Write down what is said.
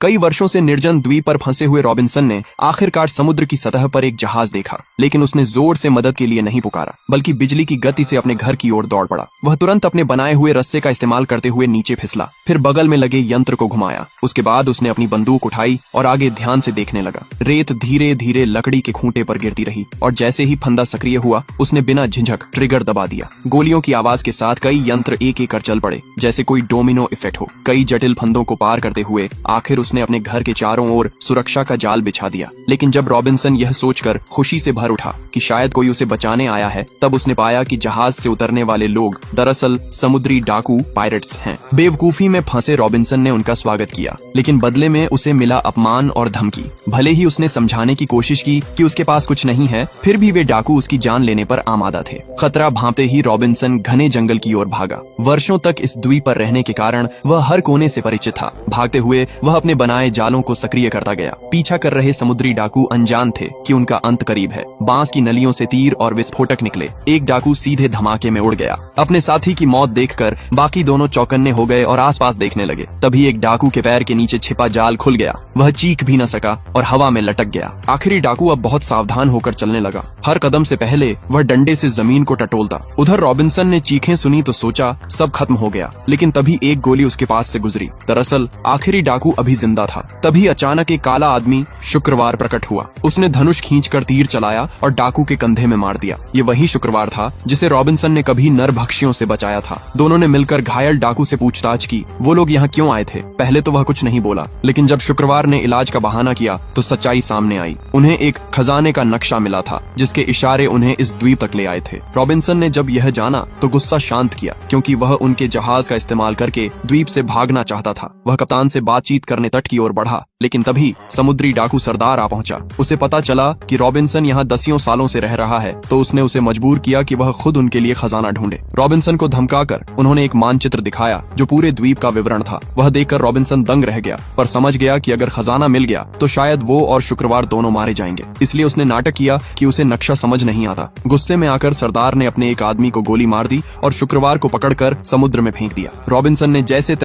कई वर्षों से निर्जन द्वीप पर फंसे हुए रॉबिन्सन ने आखिरकार समुद्र की सतह पर एक जहाज देखा, लेकिन उसने जोर से मदद के लिए नहीं पुकारा, बल्कि बिजली की गति से अपने घर की ओर दौड़ पड़ा। वह तुरंत अपने बनाए हुए रस्से का इस्तेमाल करते हुए नीचे फिसला, फिर बगल में लगे यंत्र को घुमाया। उसके बाद उसने अपनी बंदूक उठाई और आगे ध्यान से देखने लगा। रेत धीरे धीरे लकड़ी के खूंटे पर गिरती रही और जैसे ही फंदा सक्रिय हुआ, उसने बिना झिझक ट्रिगर दबा दिया। गोलियों की आवाज के साथ कई यंत्र एक एक कर चल पड़े, जैसे कोई डोमिनो इफेक्ट हो। कई जटिल फंदों को पार करते हुए आखिर उसने अपने घर के चारों ओर सुरक्षा का जाल बिछा दिया। लेकिन जब रॉबिन्सन यह सोचकर खुशी से भर उठा कि शायद कोई उसे बचाने आया है, तब उसने पाया कि जहाज से उतरने वाले लोग दरअसल समुद्री डाकू पायरेट्स हैं। बेवकूफी में फंसे रॉबिन्सन ने उनका स्वागत किया, लेकिन बदले में उसे मिला अपमान और धमकी। भले ही उसने समझाने की कोशिश की कि उसके पास कुछ नहीं है, फिर भी वे डाकू उसकी जान लेने पर आमादा थे। खतरा भांपते ही रॉबिन्सन घने जंगल की ओर भागा। वर्षों तक इस द्वीप पर रहने के कारण वह हर कोने से परिचित था। भागते हुए वह अपने बनाए जालों को सक्रिय करता गया। पीछा कर रहे समुद्री डाकू अनजान थे कि उनका अंत करीब है। बांस की नलियों से तीर और विस्फोटक निकले। एक डाकू सीधे धमाके में उड़ गया। अपने साथी की मौत देखकर बाकी दोनों चौकन्ने हो गए और आसपास देखने लगे। तभी एक डाकू के पैर के नीचे छिपा जाल खुल गया। वह चीख भी न सका और हवा में लटक गया। आखिरी डाकू अब बहुत सावधान होकर चलने लगा। हर कदम से पहले वह डंडे से जमीन को टटोलता। उधर रॉबिन्सन ने चीखें सुनी तो सोचा सब खत्म हो गया, लेकिन तभी एक गोली उसके पास से गुजरी। दरअसल आखिरी डाकू अभी जिंदा था। तभी अचानक एक काला आदमी शुक्रवार प्रकट हुआ। उसने धनुष खींचकर तीर चलाया और डाकू के कंधे में मार दिया। ये वही शुक्रवार था जिसे रॉबिन्सन ने कभी नरभक्षियों से बचाया था। दोनों ने मिलकर घायल डाकू से पूछताछ की, वो लोग यहाँ क्यों आए थे। पहले तो वह कुछ नहीं बोला, लेकिन जब शुक्रवार ने इलाज का बहाना किया तो सच्चाई सामने आई। उन्हें एक खजाने का नक्शा मिला था जिसके इशारे उन्हें इस द्वीप तक ले आए थे। रॉबिन्सन ने जब यह जाना तो गुस्सा शांत किया, क्योंकि वह उनके जहाज का इस्तेमाल करके द्वीप से भागना चाहता था। वह कप्तान से बातचीत करने तट की ओर बढ़ा, लेकिन तभी समुद्री डाकू सरदार आ पहुंचा। उसे पता चला कि रॉबिन्सन यहाँ दसियों सालों से रह रहा है, तो उसने उसे मजबूर किया कि वह खुद उनके लिए खजाना ढूंढे। रॉबिन्सन को धमकाकर उन्होंने एक मानचित्र दिखाया जो पूरे द्वीप का विवरण था। वह देखकर रॉबिन्सन दंग रह गया, पर समझ गया कि अगर खजाना मिल गया तो शायद वो और शुक्रवार दोनों मारे जाएंगे। इसलिए उसने नाटक किया कि उसे नक्शा समझ नहीं आता। गुस्से में आकर सरदार ने अपने एक आदमी को गोली मार दी और शुक्रवार को पकड़कर समुद्र में फेंक दिया। रॉबिन्सन ने जैसे